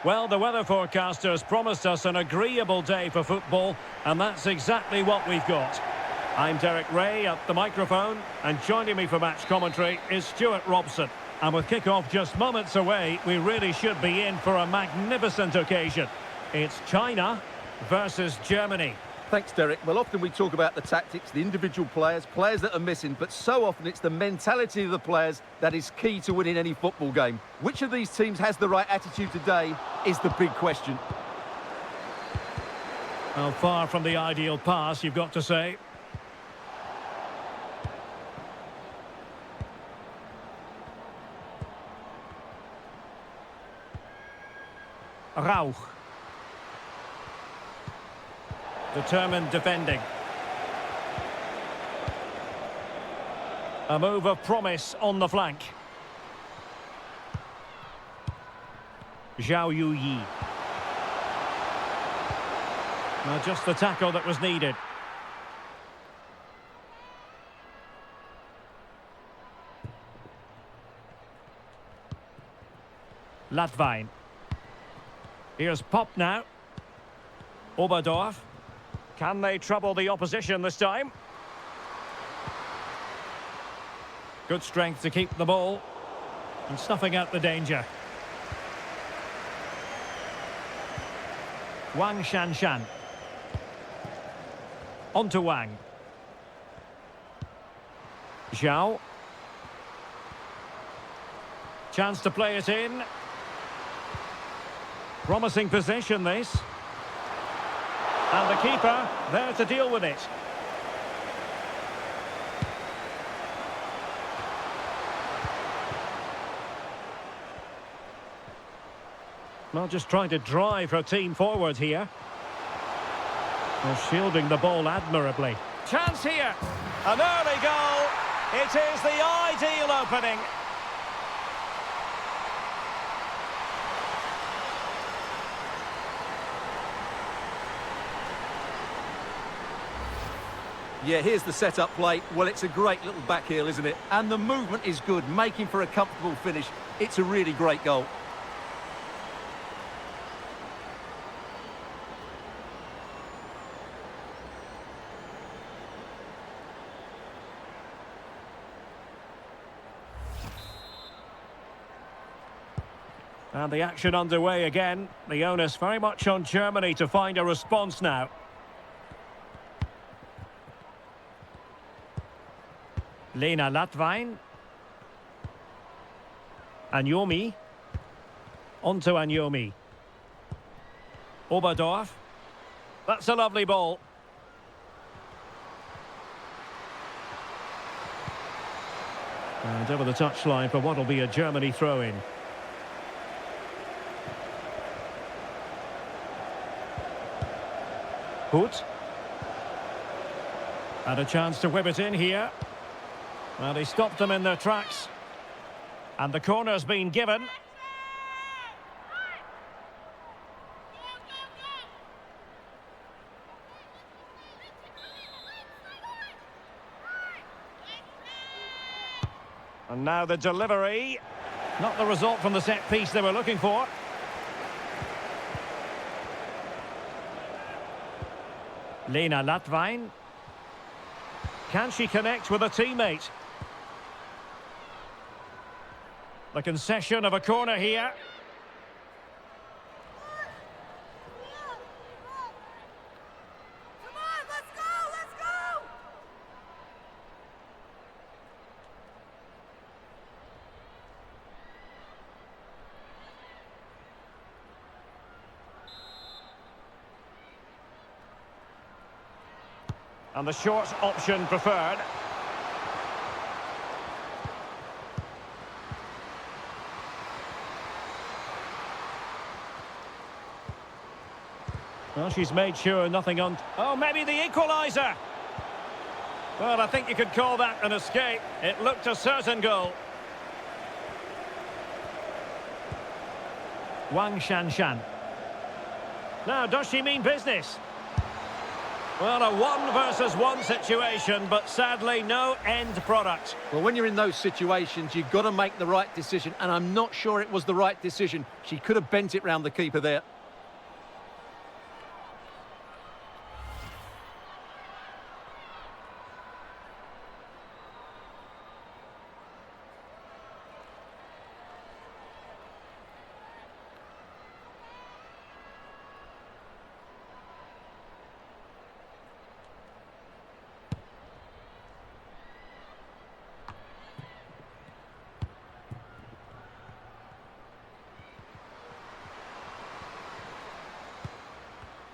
Well, the weather forecasters promised us an agreeable day for football, and that's exactly what we've got. I'm Derek Ray at the microphone, and joining me for match commentary is Stuart Robson. And with kick-off just moments away, we really should be in for a magnificent occasion. It's China versus Germany. Thanks, Derek. Well, often we talk about the tactics, the individual players that are missing, but so often it's the mentality of the players that is key to winning any football game. Which of these teams has the right attitude today is the big question. Well, far from the ideal pass, you've got to say. Rauch. Determined defending. A move of promise on the flank. Zhao Yuyi. Well, just the tackle that was needed. Latvain. Here's Pop now. Oberdorf. Can they trouble the opposition this time? Good strength to keep the ball. And snuffing out the danger. Wang Shanshan. On to Wang. Zhao. Chance to play it in. Promising possession, this. And the keeper there to deal with it. Well, just trying to drive her team forward here. They're shielding the ball admirably. Chance here. An early goal. It is the ideal opening. Yeah, here's the set-up play. Well, it's a great little back heel, isn't it? And the movement is good, making for a comfortable finish. It's a really great goal. And the action underway again. The onus very much on Germany to find a response now. Lena Latvain. Anyomi. On to Anyomi. Oberdorf. That's a lovely ball. And over the touchline for what will be a Germany throw-in. Hoot. And a chance to whip it in here. Well, he stopped them in their tracks. And the corner's been given. And now the delivery. Not the result from the set piece they were looking for. Lena Latvain. Can she connect with a teammate? The concession of a corner here. Come on, let's go, let's go! And the short option preferred. Well, she's made sure nothing on... Oh, maybe the equaliser! Well, I think you could call that an escape. It looked a certain goal. Wang Shanshan. Now, does she mean business? Well, a 1 versus 1 situation, but sadly no end product. Well, when you're in those situations, you've got to make the right decision, and I'm not sure it was the right decision. She could have bent it round the keeper there.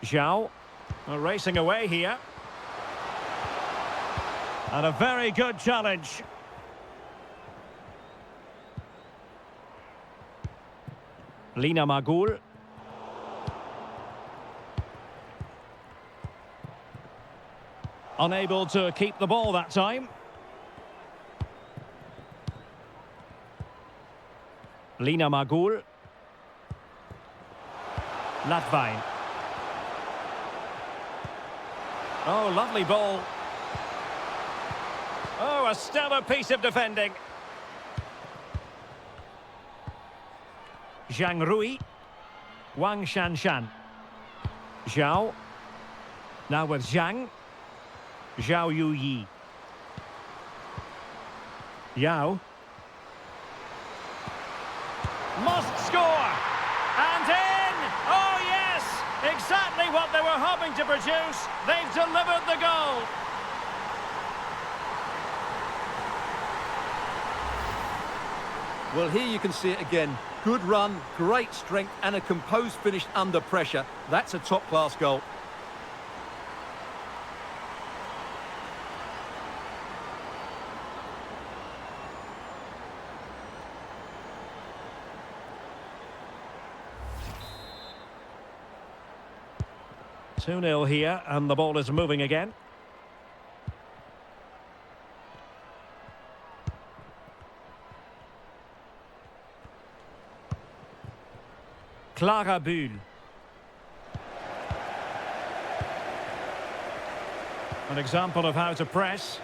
Zhao, racing away here. And a very good challenge. Lina Magul. Unable to keep the ball that time. Lina Magul. Latvain. Oh, lovely ball. Oh, a stellar piece of defending. Zhang Rui. Wang Shanshan. Zhao. Now with Zhang. Zhao Yuyi. Yao. Must score! And in! Oh, yes! Exactly what they were hoping to produce. They've delivered the goal. Well, here you can see it again. Good run, great strength, and a composed finish under pressure. That's a top-class goal. Two 2-0 here, and the ball is moving again. Clara Bull. An example of how to press.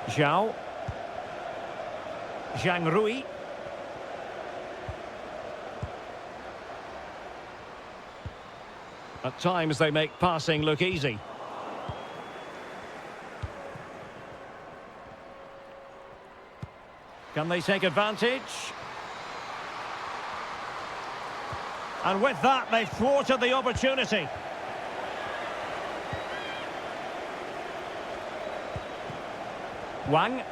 Zhao. Zhang Rui. At times they make passing look easy. Can they take advantage? And with that, they've thwarted the opportunity. Wang.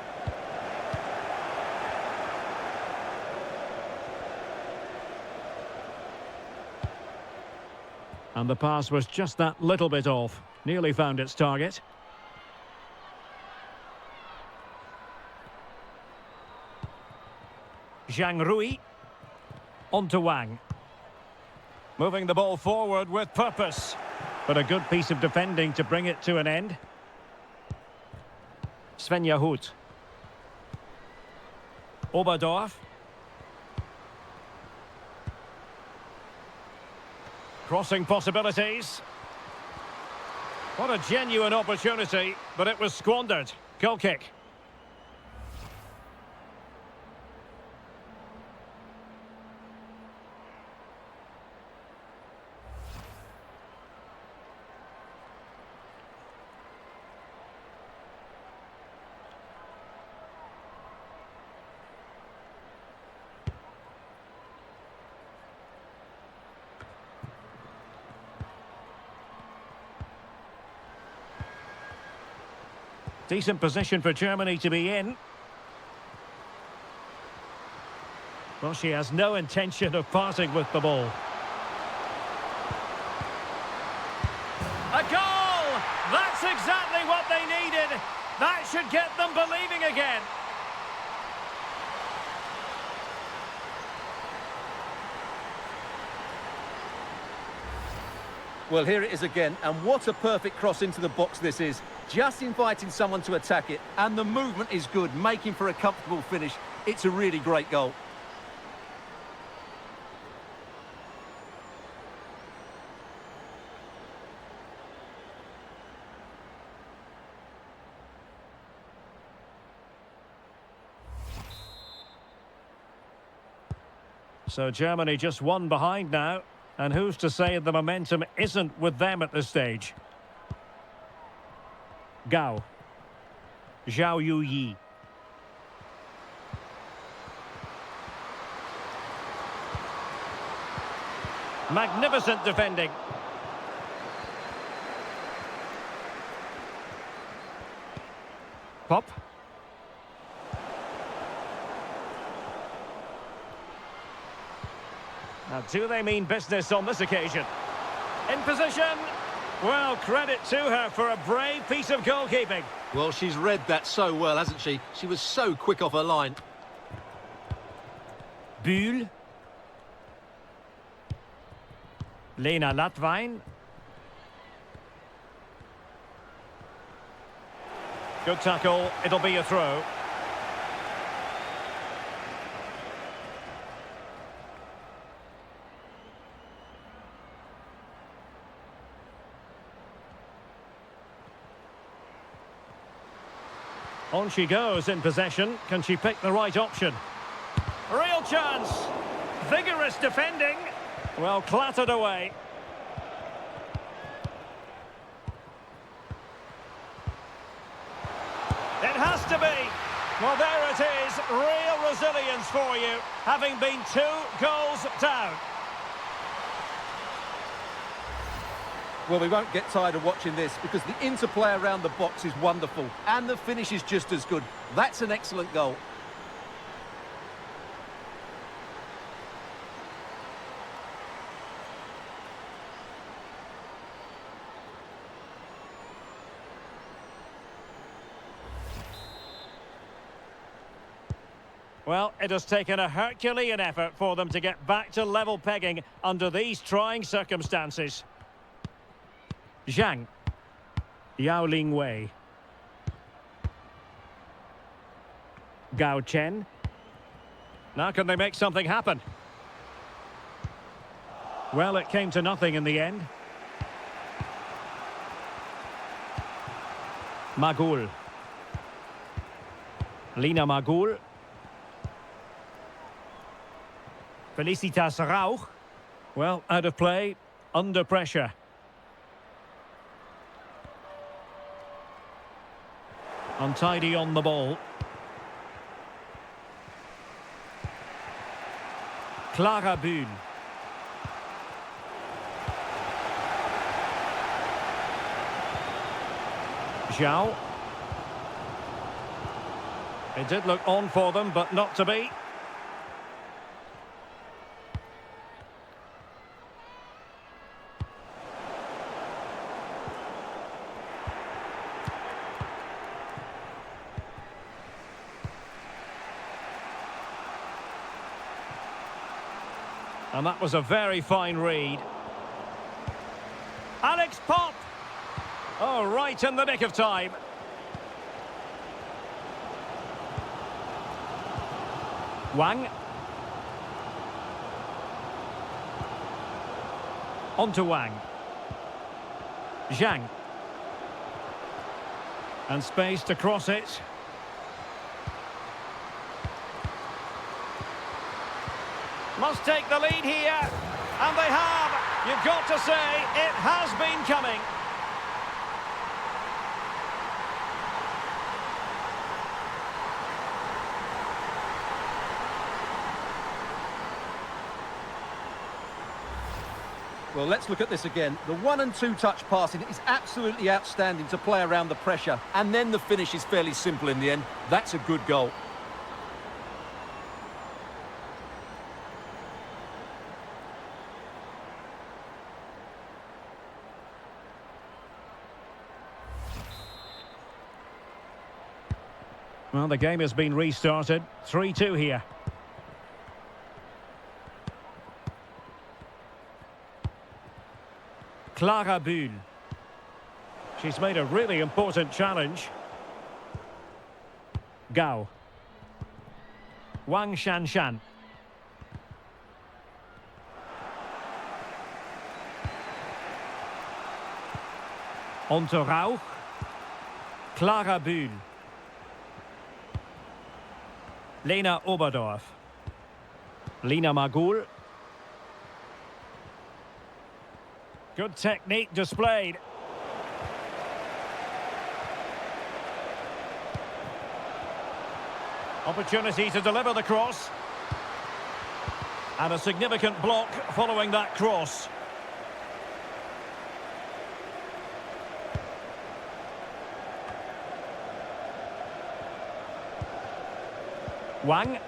And the pass was just that little bit off. Nearly found its target. Zhang Rui. On to Wang. Moving the ball forward with purpose. But a good piece of defending to bring it to an end. Svenja Hout. Oberdorf. Crossing possibilities. What a genuine opportunity, but it was squandered. Goal kick. Decent position for Germany to be in. Well, she has no intention of parting with the ball. A goal! That's exactly what they needed. That should get them believing again. Well, here it is again, and what a perfect cross into the box this is. Just inviting someone to attack it, and the movement is good, making for a comfortable finish. It's a really great goal. So Germany just one behind now. And who's to say the momentum isn't with them at this stage? Gao. Zhao Yuyi. Magnificent defending. Pop. Now, do they mean business on this occasion? In position. Well, credit to her for a brave piece of goalkeeping. Well, she's read that so well, hasn't she? She was so quick off her line. Bühl. Lena Latwein. Good tackle. It'll be a throw. On she goes in possession. Can she pick the right option? Real chance. Vigorous defending. Well, clattered away. It has to be. Well, there it is. Real resilience for you, having been 2 goals down. Well, we won't get tired of watching this because the interplay around the box is wonderful and the finish is just as good. That's an excellent goal. Well, it has taken a Herculean effort for them to get back to level pegging under these trying circumstances. Zhang. Yao Ling Wei. Gao Chen. Now can they make something happen? Well, it came to nothing in the end. Magul. Lina Magul. Felicitas Rauch. Well, out of play, under pressure. Untidy on the ball. Clara Bühl. Zhao. It did look on for them, but not to be. And that was a very fine read. Alex Pop! Oh, right in the nick of time. Wang. On to Wang. Zhang. And space to cross it. Must take the lead here, and they have. You've got to say, it has been coming. Well, let's look at this again. The 1 and 2 touch passing is absolutely outstanding to play around the pressure, and then the finish is fairly simple in the end. That's a good goal. Well, the game has been restarted. 3-2 here. Clara Bühl. She's made a really important challenge. Gao. Wang Shanshan. On to Rauch. Clara Bühl. Lena Oberdorf. Lina Magul. Good technique displayed. Opportunity to deliver the cross. And a significant block following that cross. Wang.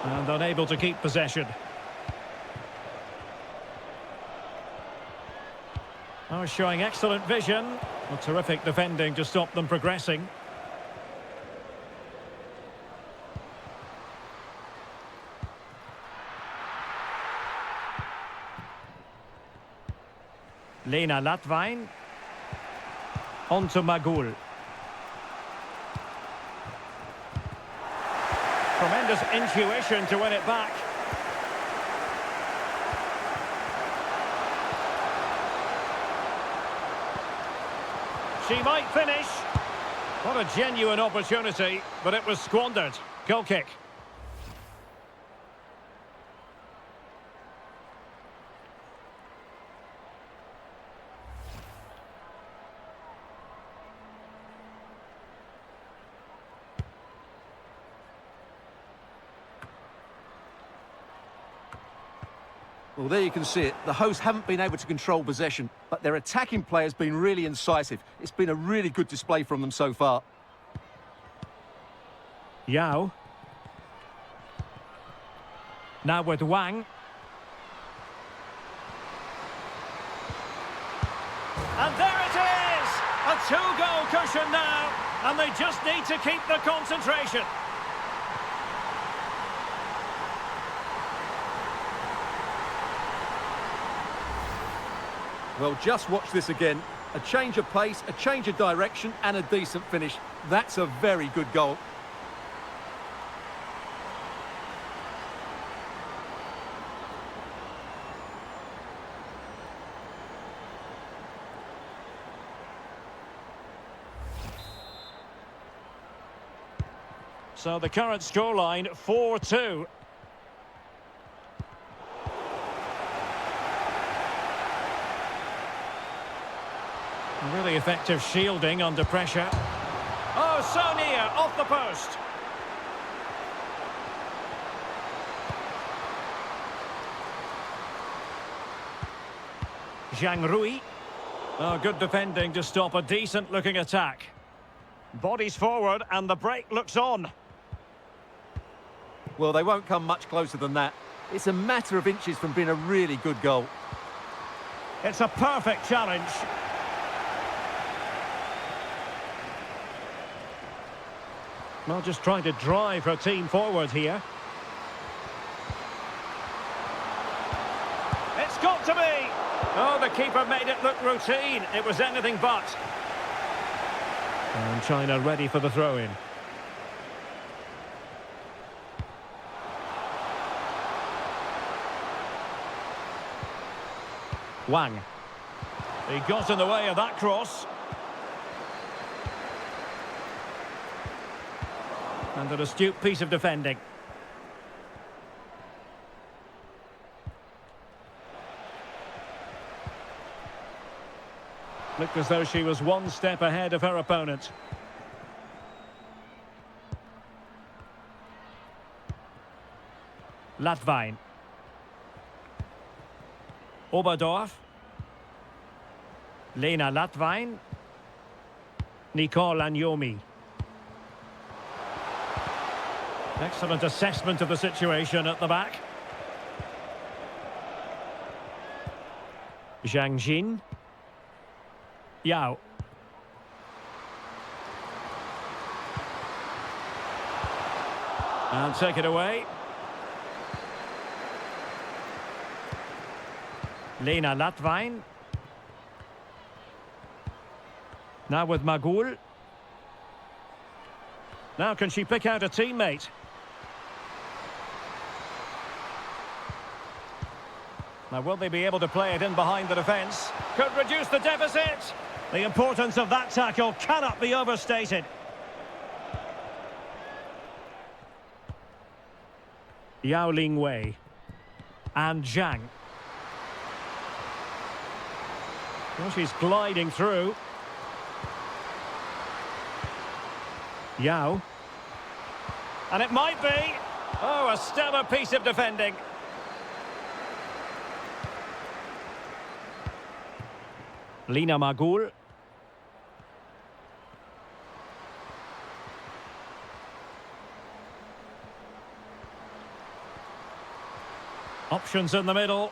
And unable to keep possession. Oh, showing excellent vision. Well, terrific defending to stop them progressing. Lena Latvain. On to Magul. Tremendous intuition to win it back. She might finish. What a genuine opportunity, but it was squandered. Goal kick. Well, there you can see it. The hosts haven't been able to control possession, but their attacking play has been really incisive. It's been a really good display from them so far. Yao. Now with Wang. And there it is! A two-goal cushion now, and they just need to keep the concentration. Well, just watch this again. A change of pace, a change of direction, and a decent finish. That's a very good goal. So the current scoreline, 4-2. Really effective shielding under pressure. Oh, so near, off the post. Zhang Rui. Oh, good defending to stop a decent-looking attack. Bodies forward and the break looks on. Well, they won't come much closer than that. It's a matter of inches from being a really good goal. It's a perfect challenge. Well, just trying to drive her team forward here. It's got to be! Oh, the keeper made it look routine. It was anything but. And China ready for the throw-in. Wang. He got in the way of that cross. And an astute piece of defending. Looked as though she was one step ahead of her opponent. Latvain. Oberdorf. Lena Latvain. Nicole Anyomi. Excellent assessment of the situation at the back. Zhang Jin. Yao. And take it away. Lena Latvain. Now with Magul. Now can she pick out a teammate? Now will they be able to play it in behind the defence? Could reduce the deficit. The importance of that tackle cannot be overstated. Yao Ling Wei. And Zhang. Well, she's gliding through. Yao. And it might be. Oh, a stellar piece of defending. Lina Magul. Options in the middle.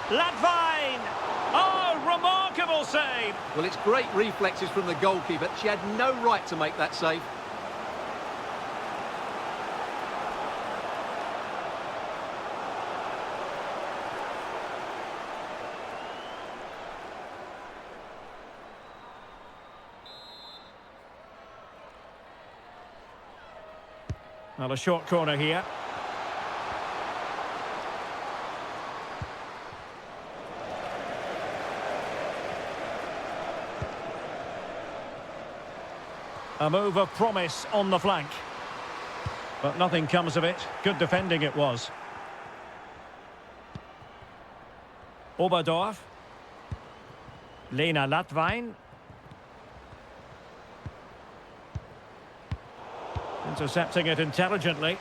Ladvine! Oh, remarkable save! Well, it's great reflexes from the goalkeeper. She had no right to make that save. Well, a short corner here. A move of promise on the flank. But nothing comes of it. Good defending it was. Oberdorf. Lena Latwein. Intercepting it intelligently.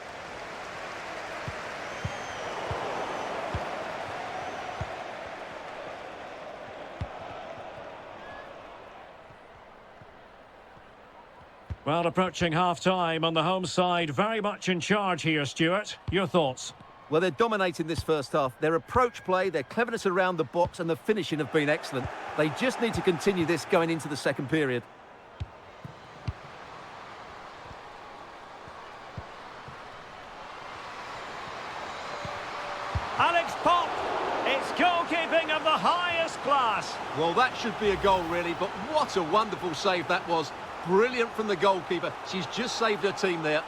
Well, approaching half-time on the home side, very much in charge here, Stuart. Your thoughts? Well, they're dominating this first half. Their approach play, their cleverness around the box and the finishing have been excellent. They just need to continue this going into the second period. Alex Pop! It's goalkeeping of the highest class. Well, that should be a goal, really, but what a wonderful save that was. Brilliant from the goalkeeper. She's just saved her team there.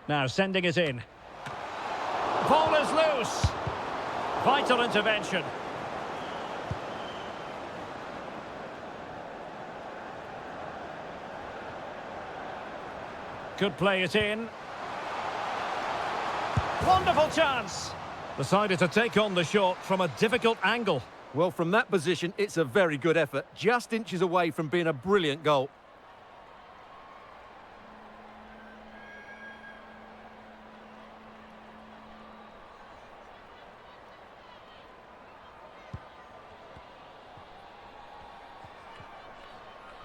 Now sending it in. Ball is loose. Vital intervention. Could play it in. Wonderful chance. Decided to take on the shot from a difficult angle. Well, from that position, it's a very good effort. Just inches away from being a brilliant goal.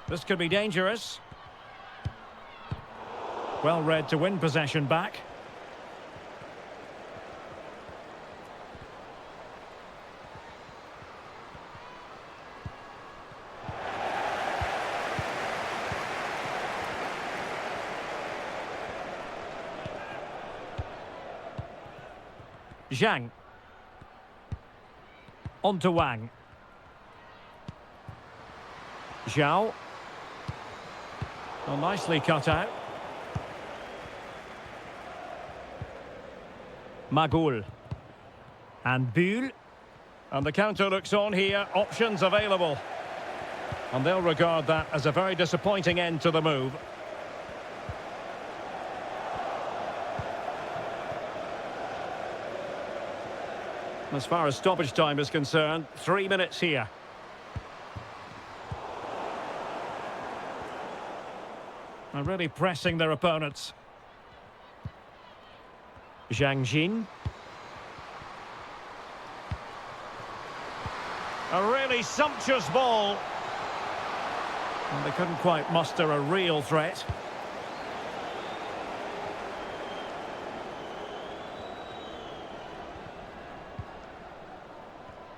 This could be dangerous. Well read to win possession back. Zhang. On to Wang. Zhao. Well, nicely cut out. Magul. And Bühl. And the counter looks on here. Options available. And they'll regard that as a very disappointing end to the move. As far as stoppage time is concerned, 3 minutes here. And really pressing their opponents. Zhang Jin. A really sumptuous ball. And they couldn't quite muster a real threat.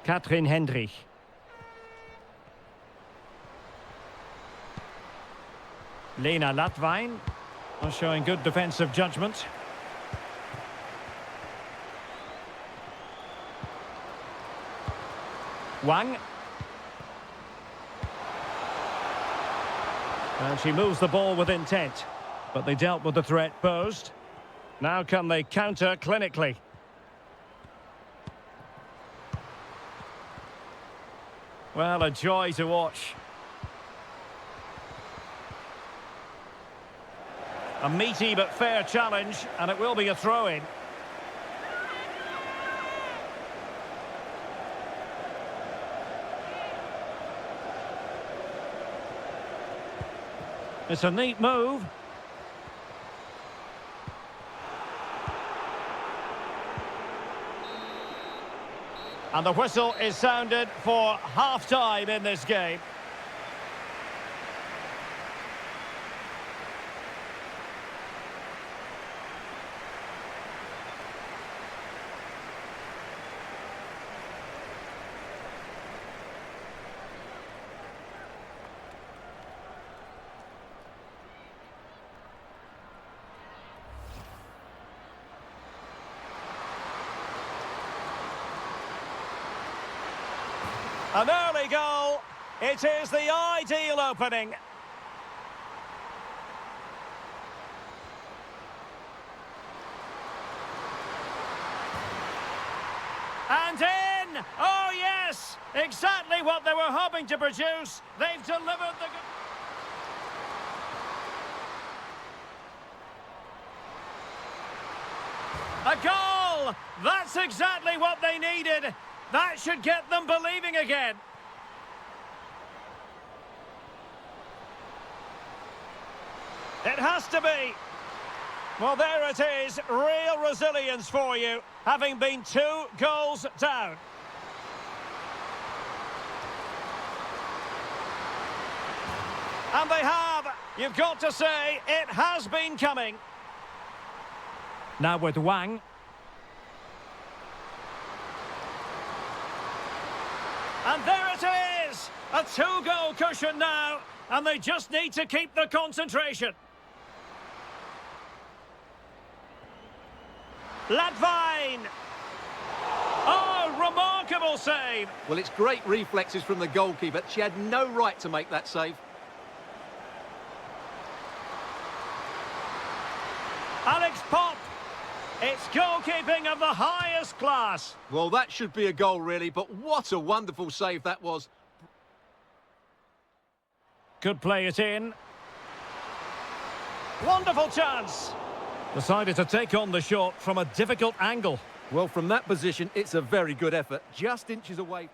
Katrin Hendrich. Lena Latwein are showing good defensive judgment. Wang. And she moves the ball with intent. But they dealt with the threat posed. Now can they counter clinically? Well, a joy to watch. A meaty but fair challenge, and it will be a throw-in. It's a neat move. And the whistle is sounded for half-time in this game. An early goal. It is the ideal opening. And in! Oh, yes! Exactly what they were hoping to produce. They've delivered the... A goal! That's exactly what they needed. That should get them believing again. It has to be. Well, there it is. Real resilience for you, having been 2 goals down. And they have. You've got to say, it has been coming. Now with Wang. And there it is! A 2-goal cushion now, and they just need to keep the concentration. Ladvine! Oh, remarkable save! Well, it's great reflexes from the goalkeeper. She had no right to make that save. Alex Pop! It's goalkeeping of the highest class. Well, that should be a goal, really, but what a wonderful save that was. Could play it in. Wonderful chance. Decided to take on the shot from a difficult angle. Well, from that position, it's a very good effort. Just inches away.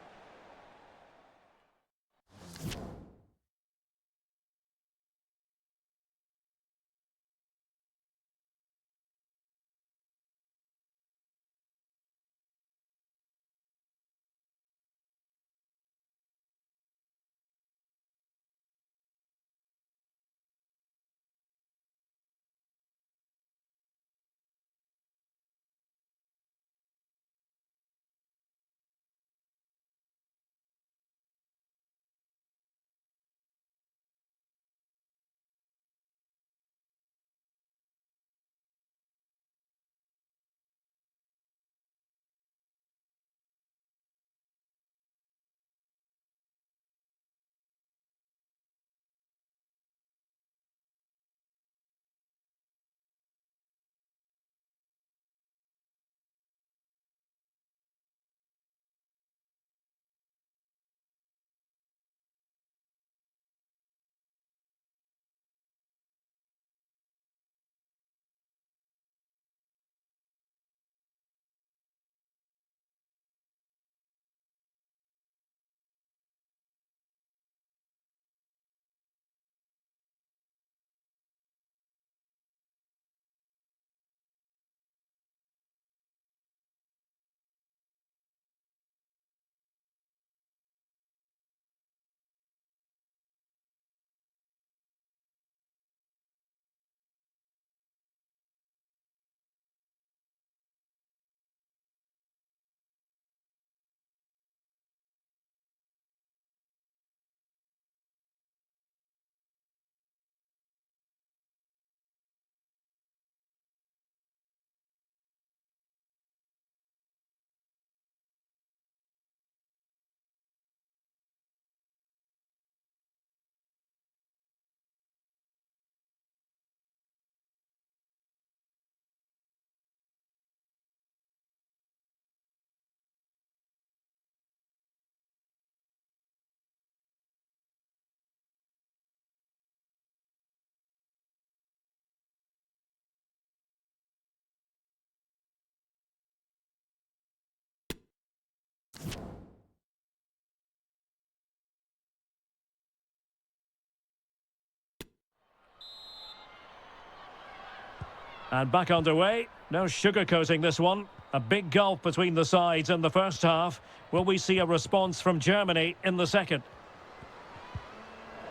And back underway. No sugarcoating this one. A big gulf between the sides in the first half. Will we see a response from Germany in the second?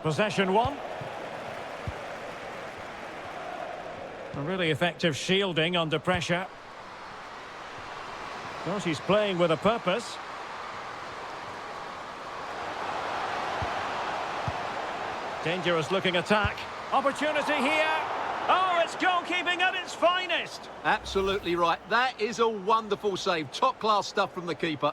Possession one. A really effective shielding under pressure. Well, she's playing with a purpose. Dangerous looking attack. Opportunity here. Oh, it's goalkeeping at its finest. Absolutely right. That is a wonderful save. Top-class stuff from the keeper.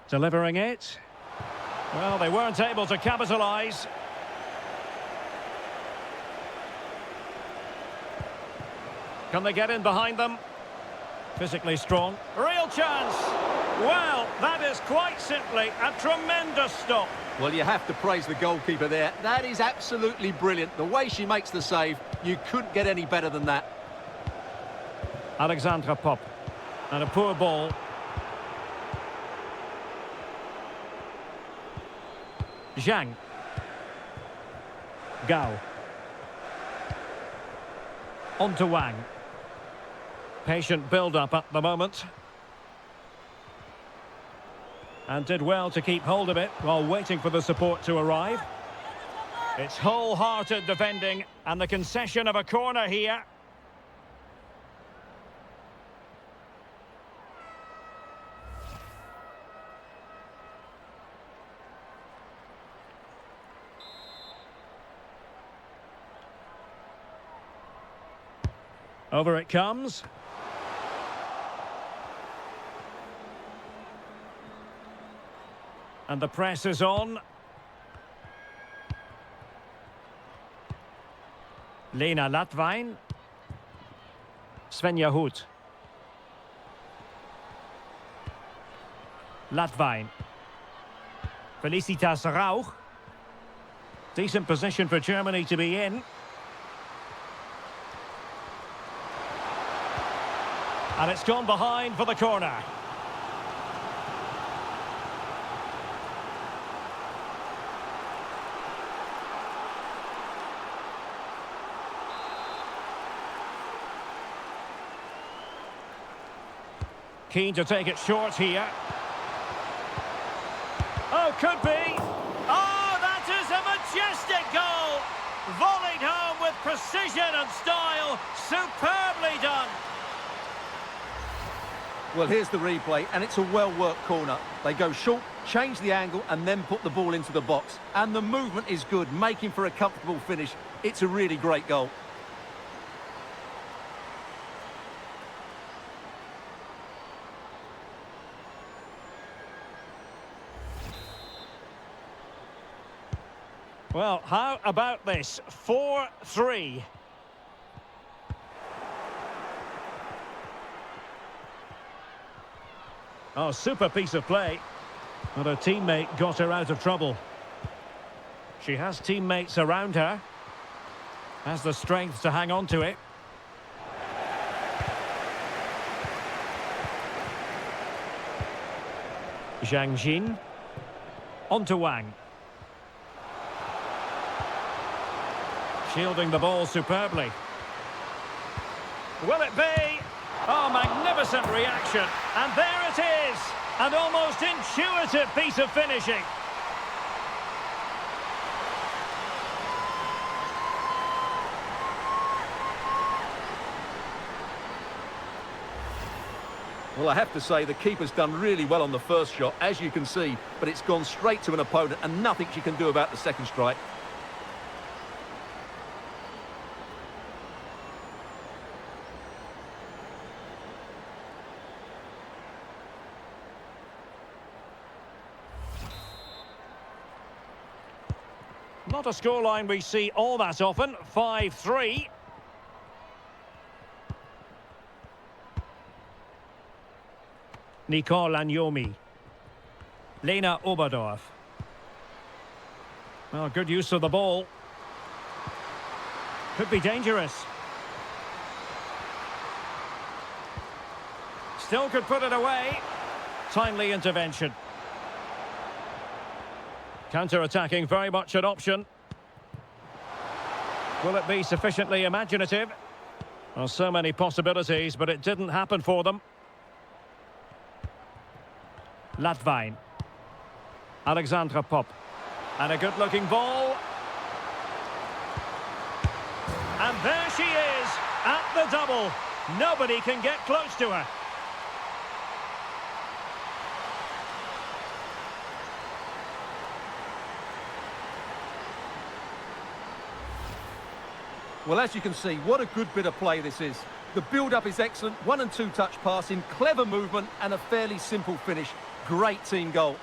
Delivering it. Well, they weren't able to capitalise. Can they get in behind them? Physically strong. Real chance. Well, that is quite simply a tremendous stop. Well, you have to praise the goalkeeper there. That is absolutely brilliant. The way she makes the save, you couldn't get any better than that. Alexandra Pop. And a poor ball. Zhang. Gao. On to Wang. Patient build-up at the moment. And did well to keep hold of it while waiting for the support to arrive. It's wholehearted defending and the concession of a corner here. Over it comes. And the press is on. Lena Latvain. Svenja Hoot. Latvain. Felicitas Rauch. Decent position for Germany to be in. And it's gone behind for the corner. Keen to take it short here. Oh, could be. Oh, that is a majestic goal. Volleyed home with precision and style. Superbly done. Well, here's the replay, and it's a well-worked corner. They go short, change the angle, and then put the ball into the box. And the movement is good, making for a comfortable finish. It's a really great goal. Well, how about this? 4-3. Oh, super piece of play. But her teammate got her out of trouble. She has teammates around her. Has the strength to hang on to it. Zhang Jin. On to Wang. Shielding the ball superbly. Will it be? Oh, magnificent reaction. And there it is. An almost intuitive piece of finishing. Well, I have to say the keeper's done really well on the first shot, as you can see, but it's gone straight to an opponent and nothing she can do about the second strike. Not a scoreline we see all that often. 5-3. Nicole Agnomi. Lena Oberdorf. Well, good use of the ball. Could be dangerous. Still could put it away. Timely intervention. Counter-attacking, very much an option. Will it be sufficiently imaginative? Well, so many possibilities, but it didn't happen for them. Latvain. Alexandra Pop. And a good-looking ball. And there she is, at the double. Nobody can get close to her. Well, as you can see, what a good bit of play this is. The build-up is excellent, 1- and 2-touch passing, clever movement and a fairly simple finish. Great team goal.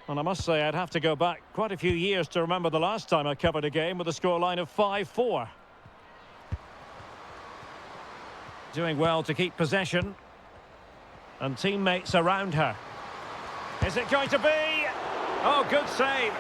And I must say, I'd have to go back quite a few years to remember the last time I covered a game with a scoreline of 5-4. Doing well to keep possession. And teammates around her. Is it going to be? Oh, good save.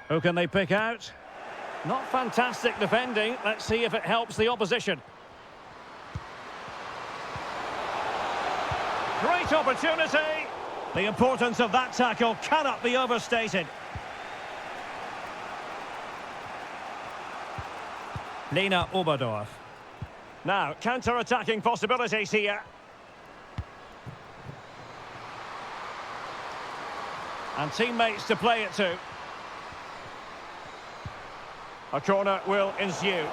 Who can they pick out? Not fantastic defending. Let's see if it helps the opposition. Great opportunity. The importance of that tackle cannot be overstated. Lena Oberdorf. Now, counter-attacking possibilities here. And teammates to play it to. A corner will ensue.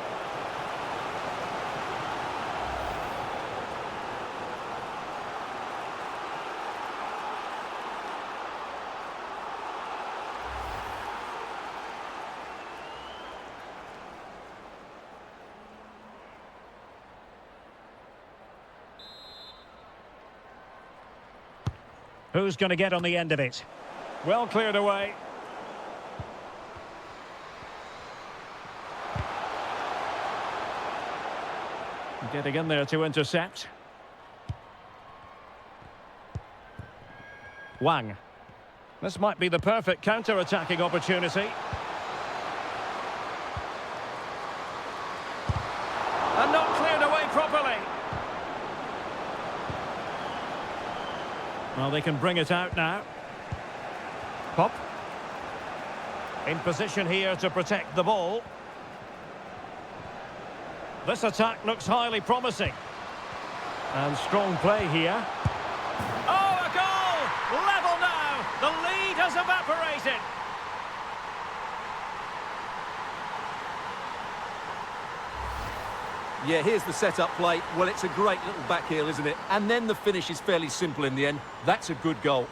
Who's going to get on the end of it? Well cleared away. Getting in there to intercept. Wang. This might be the perfect counter-attacking opportunity. And not cleared away properly. Well, they can bring it out now. Pop. In position here to protect the ball. This attack looks highly promising. And strong play here. Oh, a goal! Level now! The lead has evaporated. Yeah, here's the set-up play. Well, it's a great little back heel, isn't it? And then the finish is fairly simple in the end. That's a good goal.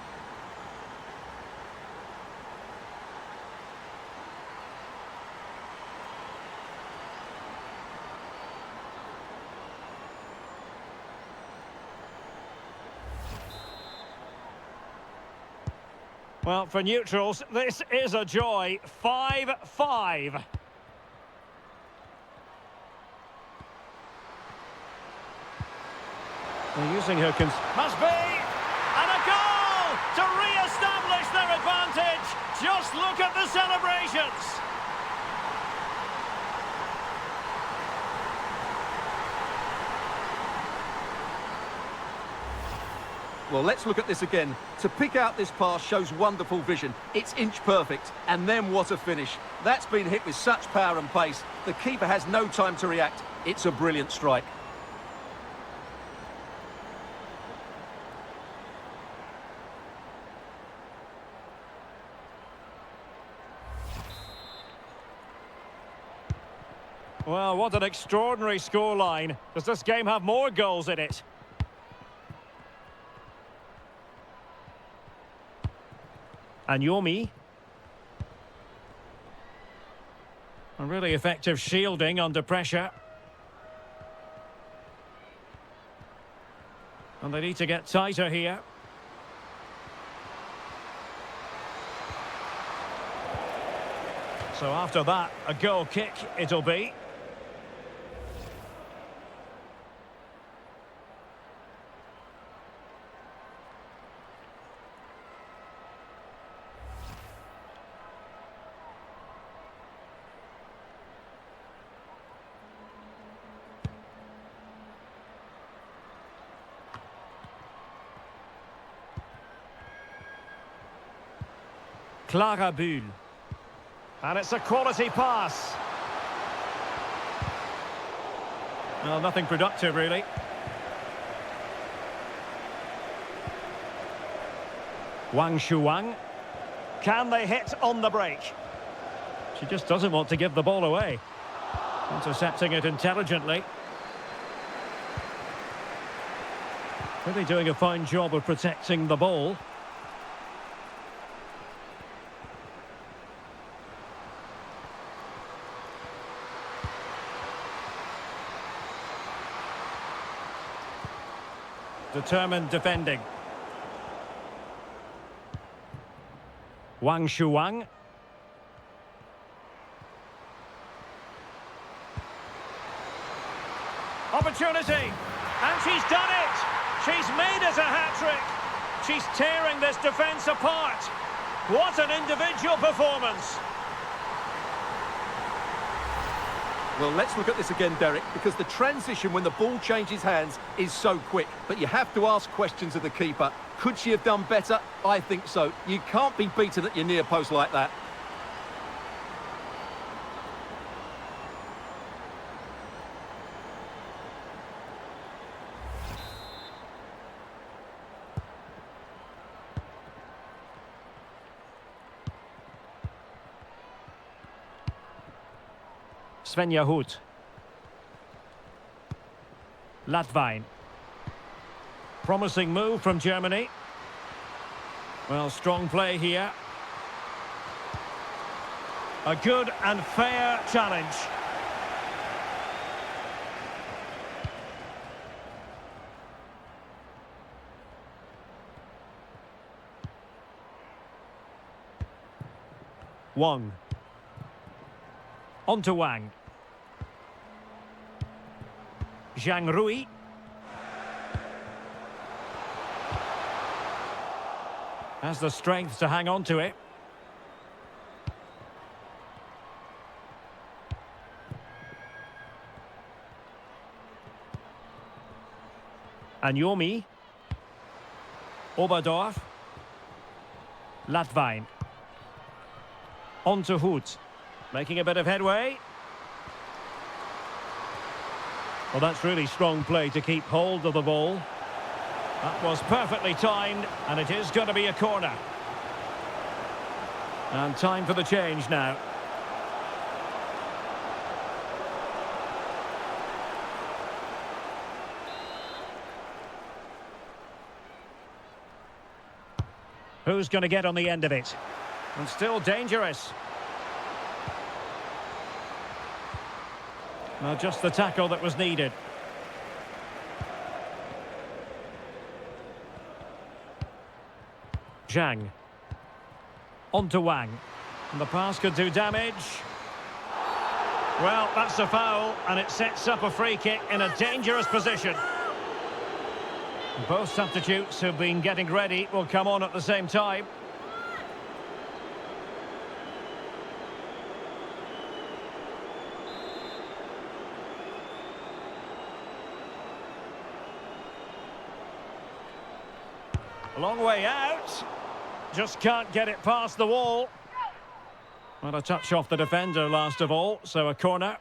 Well, for neutrals, this is a joy. 5-5. They're using her... Must be! And a goal to re-establish their advantage. Just look at the celebrations. Well, let's look at this again. To pick out this pass shows wonderful vision. It's inch perfect. And then what a finish. That's been hit with such power and pace. The keeper has no time to react. It's a brilliant strike. Well, what an extraordinary scoreline. Does this game have more goals in it? And Yomi. A really effective shielding under pressure. And they need to get tighter here. So after that, a goal kick it'll be. Clara Bull. And it's a quality pass. Well, nothing productive, really. Wang Shuang. Can they hit on the break? She just doesn't want to give the ball away. Intercepting it intelligently. Really doing a fine job of protecting the ball. Determined defending. Wang Shuang. Opportunity. And she's done it. She's made it a hat-trick. She's tearing this defence apart. What an individual performance. Well, let's look at this again, Derek, because the transition when the ball changes hands is so quick. But you have to ask questions of the keeper. Could she have done better? I think so. You can't be beaten at your near post like that. Svenja Hood. Latvain. Promising move from Germany. Well, strong play here. A good and fair challenge. Wang. On to Wang. Zhang Rui. Has the strength to hang on to it. And Yomi. Oberdorf. Latvain. On to Hood. Making a bit of headway. Well, that's really strong play to keep hold of the ball. That was perfectly timed, and it is going to be a corner. And time for the change now. Who's going to get on the end of it? And still dangerous. Well, just the tackle that was needed. Zhang. On to Wang. And the pass could do damage. Well, that's a foul, and it sets up a free kick in a dangerous position. Both substitutes who've been getting ready will come on at the same time. A long way out. Just can't get it past the wall. Well, a touch off the defender last of all, so a corner.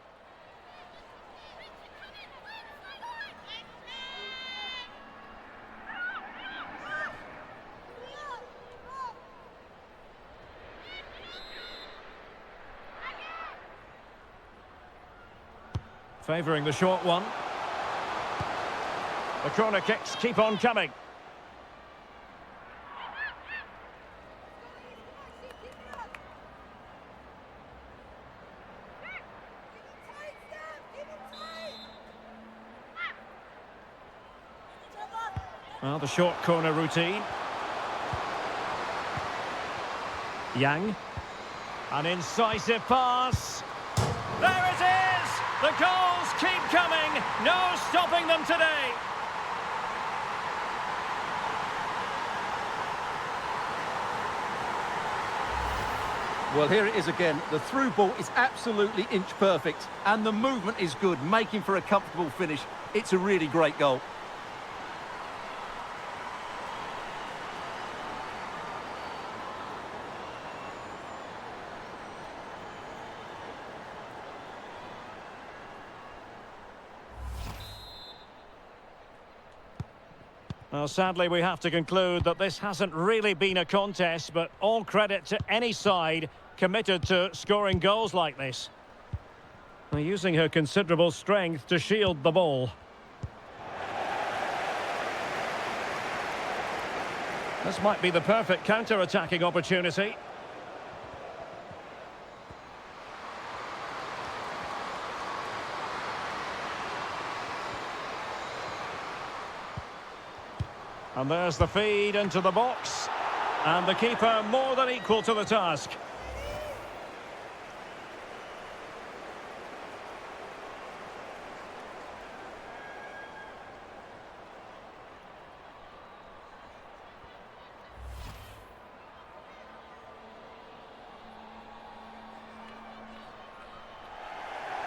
Favouring the short one. The corner kicks keep on coming. Well, the short corner routine. Yang. An incisive pass. There it is! The goals keep coming. No stopping them today. Well, here it is again. The through ball is absolutely inch perfect, and the movement is good, making for a comfortable finish. It's a really great goal. Well, sadly, we have to conclude that this hasn't really been a contest, but all credit to any side committed to scoring goals like this. Well, using her considerable strength to shield the ball. This might be the perfect counter-attacking opportunity. And there's the feed into the box. And the keeper more than equal to the task.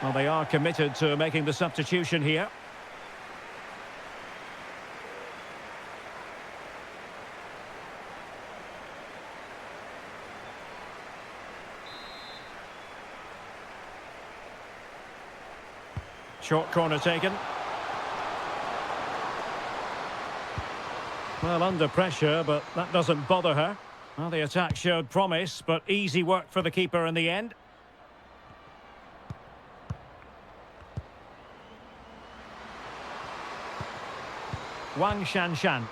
Well, they are committed to making the substitution here. Short corner taken. Well, under pressure, but that doesn't bother her. Well, the attack showed promise, but easy work for the keeper in the end. Wang Shanshan.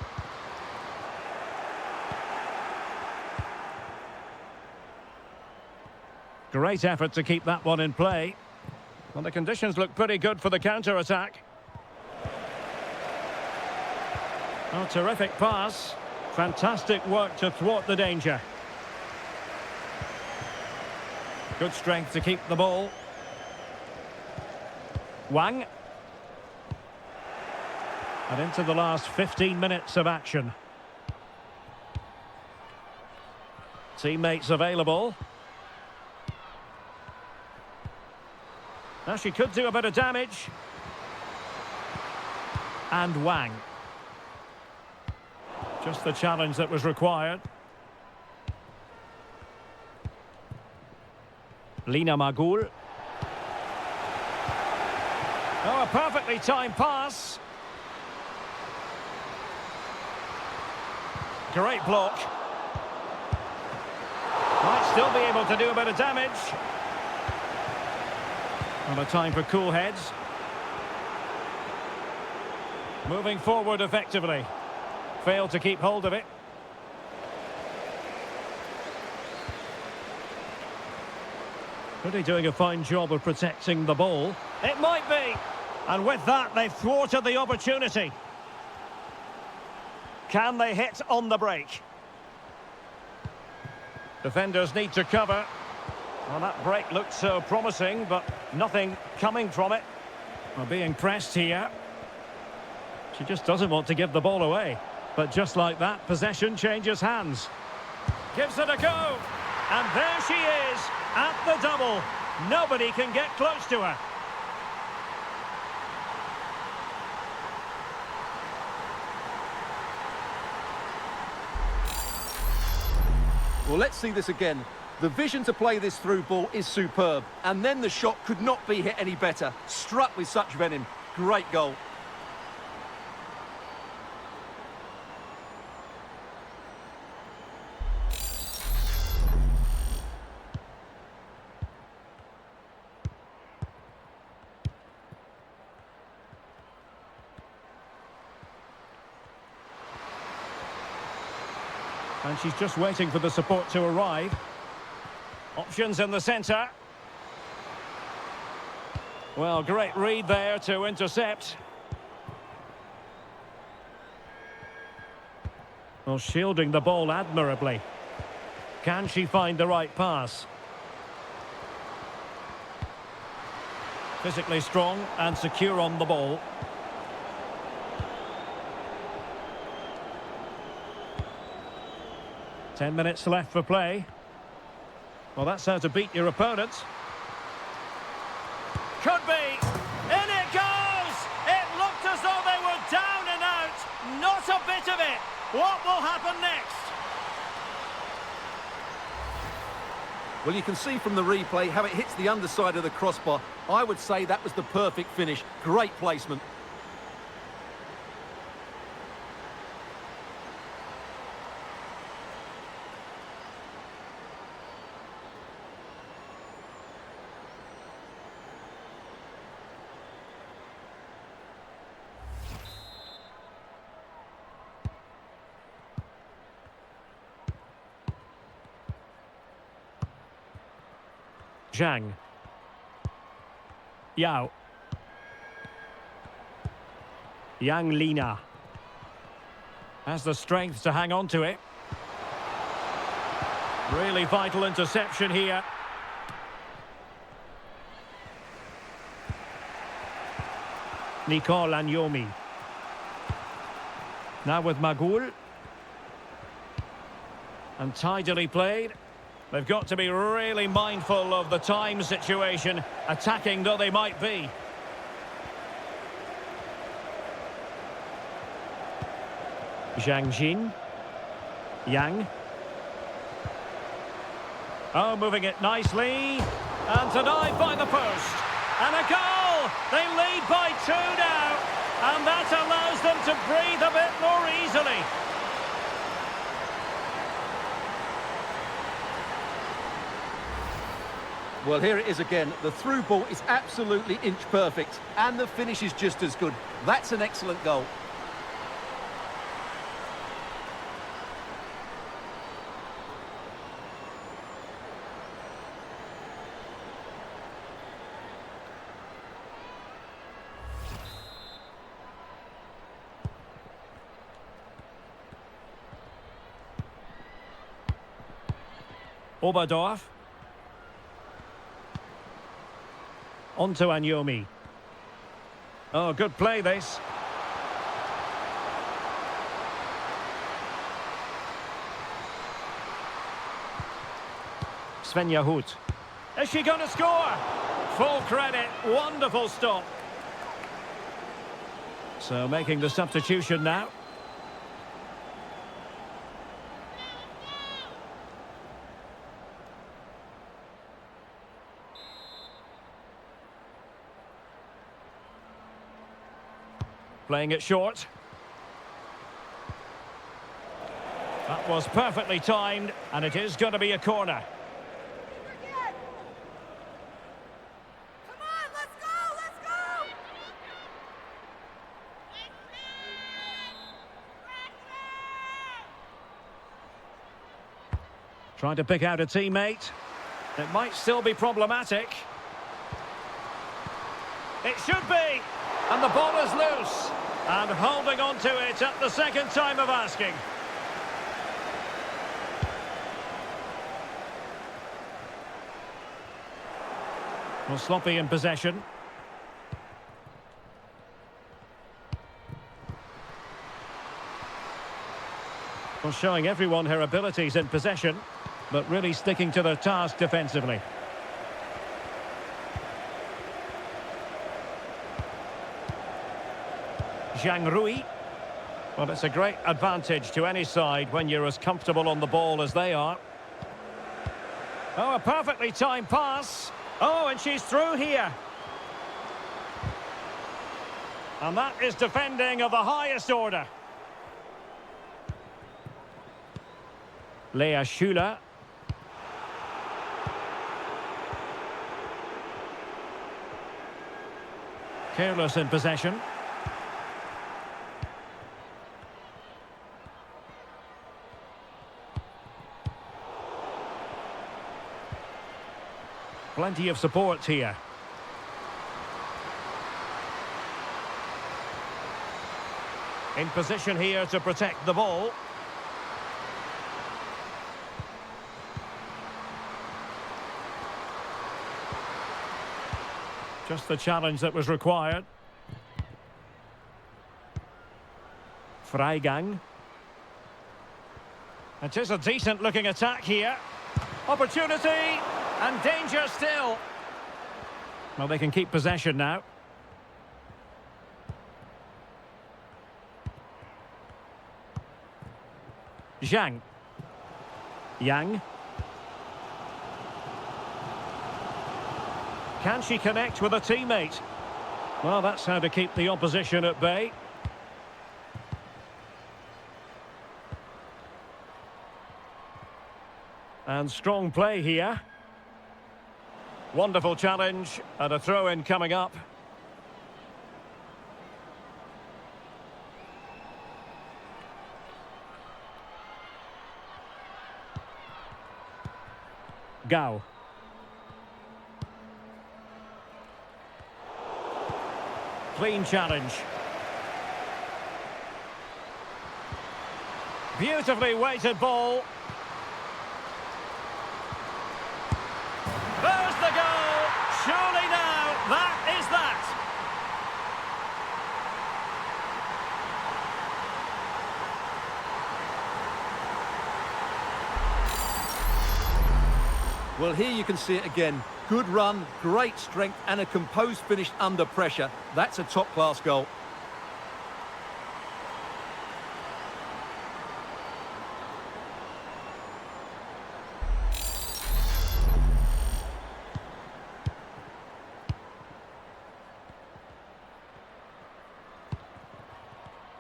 Great effort to keep that one in play. Well, the conditions look pretty good for the counter-attack. Oh, terrific pass. Fantastic work to thwart the danger. Good strength to keep the ball. Wang. And into the last 15 minutes of action. Teammates available. Now she could do a bit of damage. And Wang. Just the challenge that was required. Lina Magul. Oh, a perfectly timed pass. Great block. Might still be able to do a bit of damage. And a time for cool heads. Moving forward effectively. Failed to keep hold of it. Really doing a fine job of protecting the ball. It might be. And with that, they've thwarted the opportunity. Can they hit on the break? Defenders need to cover. Well, that break looked so promising, but nothing coming from it. Well, being pressed here. She just doesn't want to give the ball away. But just like that, possession changes hands. Gives it a go. And there she is, at the double. Nobody can get close to her. Well, let's see this again. The vision to play this through ball is superb. And then the shot could not be hit any better. Struck with such venom. Great goal. And she's just waiting for the support to arrive. Options in the centre. Well, great read there to intercept. Well, shielding the ball admirably. Can she find the right pass? Physically strong and secure on the ball. Ten minutes left for play. Well, that's how to beat your opponent. Could be. In it goes! It looked as though they were down and out. Not a bit of it. What will happen next? Well, you can see from the replay how it hits the underside of the crossbar. I would say that was the perfect finish. Great placement. Zhang. Yao. Yang Lina. Has the strength to hang on to it. Really vital interception here. Nicole Anyomi. Now with Magul. And tidily played. They've got to be really mindful of the time situation, attacking though they might be. Zhang Jin. Yang. Oh, moving it nicely. And denied by the post. And a goal! They lead by 2 now. And that allows them to breathe a bit more easily. Well, here it is again. The through ball is absolutely inch perfect, and the finish is just as good. That's an excellent goal. Oberdorf. On to Anyomi. Oh, good play this. Svenja Hoot. Is she going to score? Full credit. Wonderful stop. So making the substitution now. Playing it short. That was perfectly timed, and it is going to be a corner. Come on, let's go, let's go! Trying to pick out a teammate. It might still be problematic. It should be. And the ball is loose. And holding on to it at the second time of asking. Well, sloppy in possession. Well, showing everyone her abilities in possession, but really sticking to their task defensively. Zhang Rui. Well, it's a great advantage to any side when you're as comfortable on the ball as they are. Oh, a perfectly timed pass. Oh, and she's through here. And that is defending of the highest order. Lea Schuler. Careless in possession. Plenty of support here. In position here to protect the ball. Just the challenge that was required. Freigang. It is a decent-looking attack here. Opportunity, and danger still. Well, they can keep possession now. Zhang. Yang. Can she connect with a teammate? Well, that's how to keep the opposition at bay. And strong play here. Wonderful challenge, and a throw-in coming up. Gao. Clean challenge. Beautifully weighted ball. There's the goal. Surely now, that is that. Well, here you can see it again. Good run, great strength, and a composed finish under pressure. That's a top-class goal.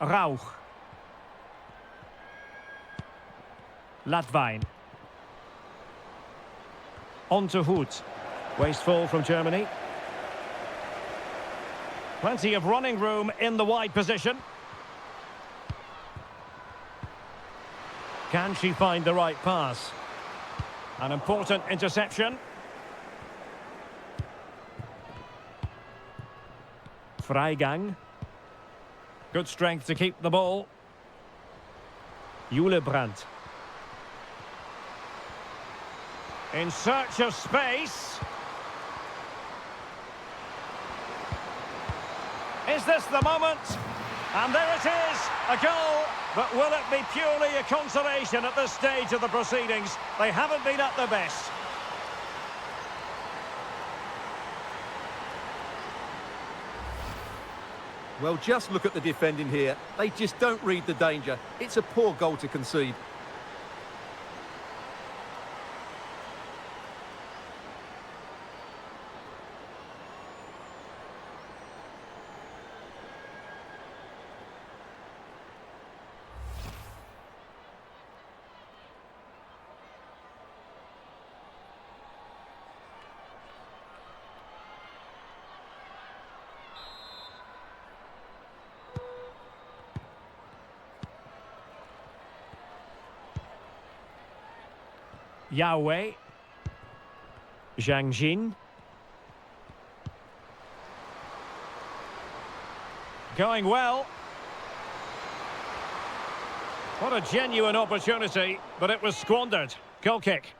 Rauch. Latwijn. On to Hood. Wasteful from Germany. Plenty of running room in the wide position. Can she find the right pass? An important interception. Freigang. Good strength to keep the ball. Julebrandt. In search of space. Is this the moment? And there it is, a goal. But will it be purely a consolation at this stage of the proceedings? They haven't been at their best. Well, just look at the defending here. They just don't read the danger. It's a poor goal to concede. Yahweh. Zhang Jin. Going well. What a genuine opportunity, but it was squandered. Goal kick.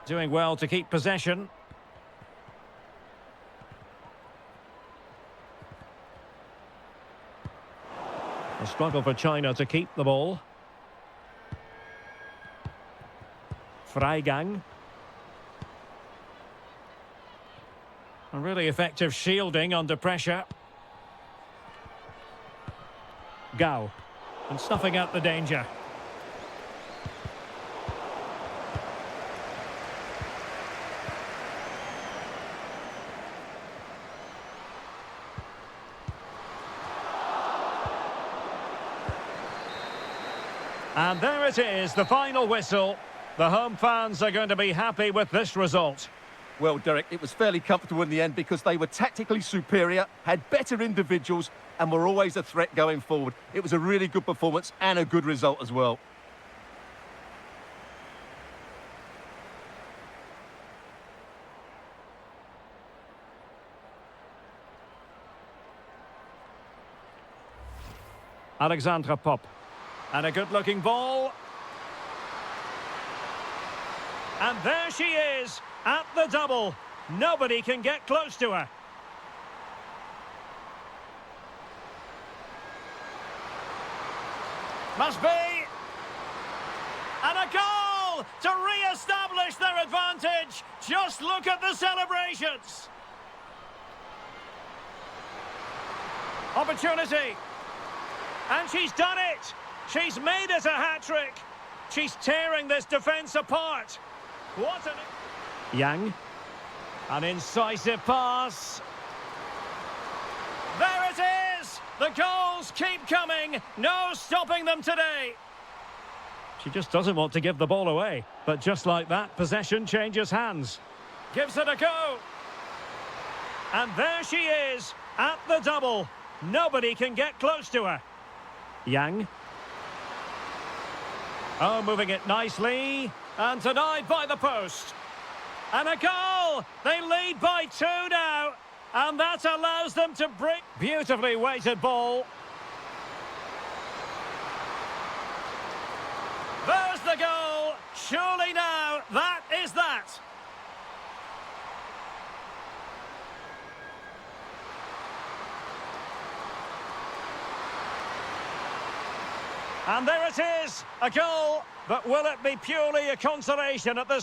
Doing well to keep possession. A struggle for China to keep the ball. Freigang. A really effective shielding under pressure. Gao. And snuffing out the danger. And there it is, the final whistle. The home fans are going to be happy with this result. Well, Derek, it was fairly comfortable in the end because they were tactically superior, had better individuals, and were always a threat going forward. It was a really good performance and a good result as well. Alexandra Pop. And a good-looking ball. And there she is, at the double. Nobody can get close to her. Must be. And a goal to re-establish their advantage. Just look at the celebrations. Opportunity. And she's done it. She's made it a hat-trick. She's tearing this defence apart. What an... Yang. An incisive pass. There it is! The goals keep coming. No stopping them today. She just doesn't want to give the ball away. But just like that, possession changes hands. Gives it a go. And there she is, at the double. Nobody can get close to her. Yang. Oh, moving it nicely. And denied by the post. And a goal! They lead by 2 now. And that allows them to bring... Beautifully weighted ball. There's the goal. Surely now, that is that. And there it is, a goal. But will it be purely a consolation at this...